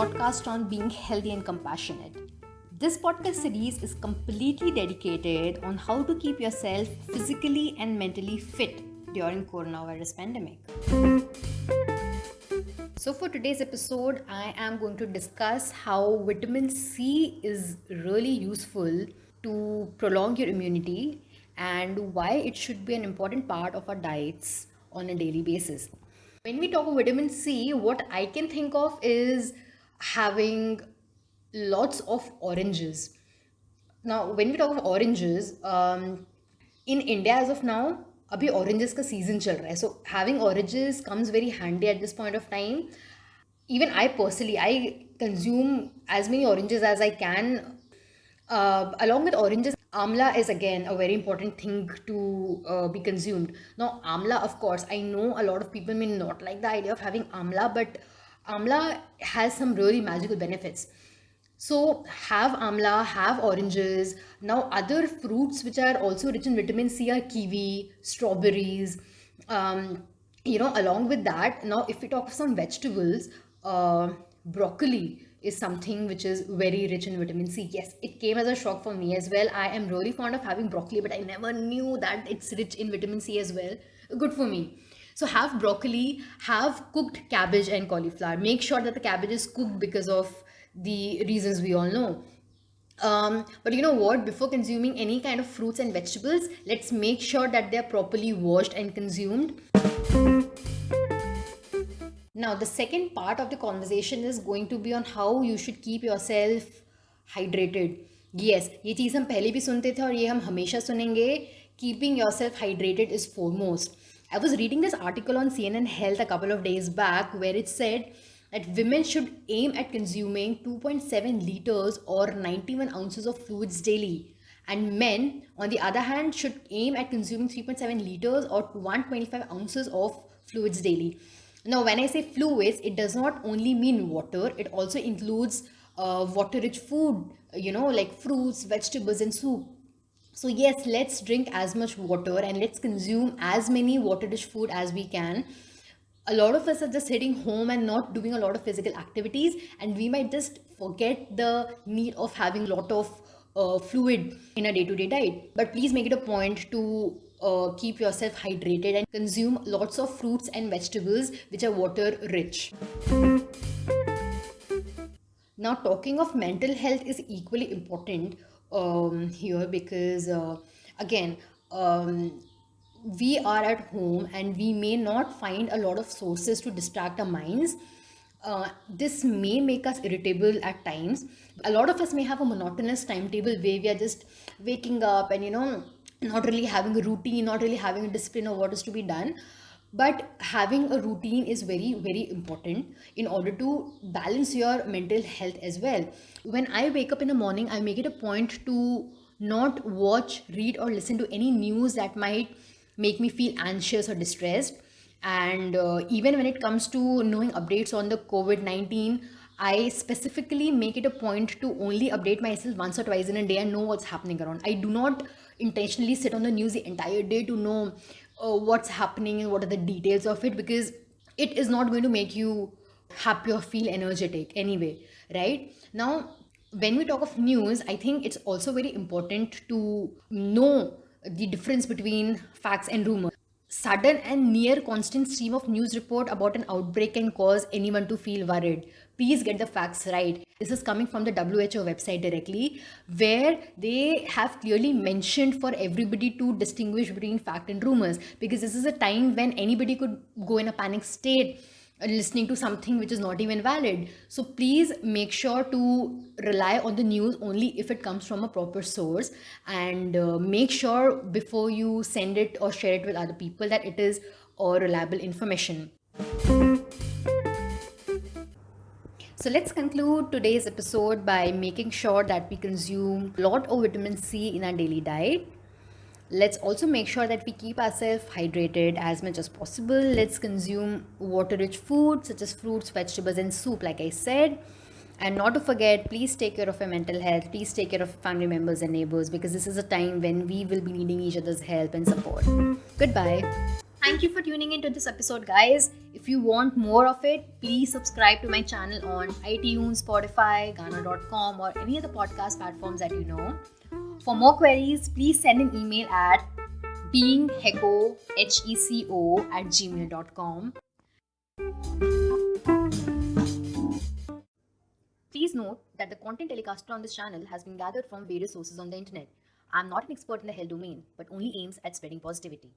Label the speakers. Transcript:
Speaker 1: podcast on being healthy and compassionate. This podcast series is completely dedicated on how to keep yourself physically and mentally fit during coronavirus pandemic. So for today's episode, I am going to discuss how vitamin C is really useful to prolong your immunity and why it should be an important part of our diets on a daily basis. When we talk of vitamin C, what I can think of is having lots of oranges. Now, when we talk of oranges, in India as of now, अभी oranges का season चल रहा है. So having oranges comes very handy at this point of time. Even I personally, I consume as many oranges as I can. Along with oranges, amla is again a very important thing to be consumed. Now, amla, of course, I know a lot of people may not like the idea of having amla, but amla has some really magical benefits. So, have amla, have oranges. Now, other fruits which are also rich in vitamin C are kiwi, strawberries. Along with that, now if we talk of some vegetables, broccoli is something which is very rich in vitamin C. Yes, it came as a shock for me as well. I am really fond of having broccoli, but I never knew that it's rich in vitamin C as well. Good for me. So have broccoli, have cooked cabbage and cauliflower. Make sure that the cabbage is cooked because of the reasons we all know. But you know what? Before consuming any kind of fruits and vegetables, let's make sure that they're properly washed and consumed. Now, the second part of the conversation is going to be on how you should keep yourself hydrated. Yes, ये चीज़ हम पहले भी सुनते थे और ये हम हमेशा सुनेंगे. Keeping yourself hydrated is foremost. I was reading this article on CNN Health a couple of days back where it said that women should aim at consuming 2.7 liters or 91 ounces of fluids daily. And men, on the other hand, should aim at consuming 3.7 liters or 125 ounces of fluids daily. Now, when I say fluids, it does not only mean water, it also includes water-rich food, like fruits, vegetables, and soup. So yes, let's drink as much water and let's consume as many water-rich food as we can. A lot of us are just sitting home and not doing a lot of physical activities, and we might just forget the need of having a lot of fluid in a day-to-day diet. But please make it a point to keep yourself hydrated and consume lots of fruits and vegetables which are water rich. Now, talking of mental health is equally important here because again, we are at home and we may not find a lot of sources to distract our minds. This may make us irritable at times. A lot of us may have a monotonous timetable where we are just waking up and not really having a routine, not really having a discipline of what is to be done. But having a routine is very, very important in order to balance your mental health as well. When I wake up in the morning, I make it a point to not watch, read, or listen to any news that might make me feel anxious or distressed. And even when it comes to knowing updates on the COVID-19, I specifically make it a point to only update myself once or twice in a day and know what's happening around. I do not intentionally sit on the news the entire day to know what's happening and what are the details of it, because it is not going to make you happy or feel energetic anyway, right? Now, when we talk of news, I think it's also very important to know the difference between facts and rumors. Sudden and near constant stream of news report about an outbreak can cause anyone to feel worried. Please get the facts right. This is coming from the WHO website directly, where they have clearly mentioned for everybody to distinguish between fact and rumors, because this is a time when anybody could go in a panic state listening to something which is not even valid. So please make sure to rely on the news only if it comes from a proper source, and make sure before you send it or share it with other people that it is all reliable information. So let's conclude today's episode by making sure that we consume a lot of vitamin C in our daily diet. Let's also make sure that we keep ourselves hydrated as much as possible. Let's consume water-rich food such as fruits, vegetables, and soup, like I said. And not to forget, please take care of your mental health. Please take care of family members and neighbors, because this is a time when we will be needing each other's help and support. Goodbye. Thank you for tuning into this episode, guys. If you want more of it, please subscribe to my channel on iTunes, Spotify, Ghana.com, or any other podcast platforms that you know. For more queries, please send an email at beingheco, HECO, at gmail.com. Please note that the content telecasted on this channel has been gathered from various sources on the internet. I am not an expert in the health domain, but only aims at spreading positivity.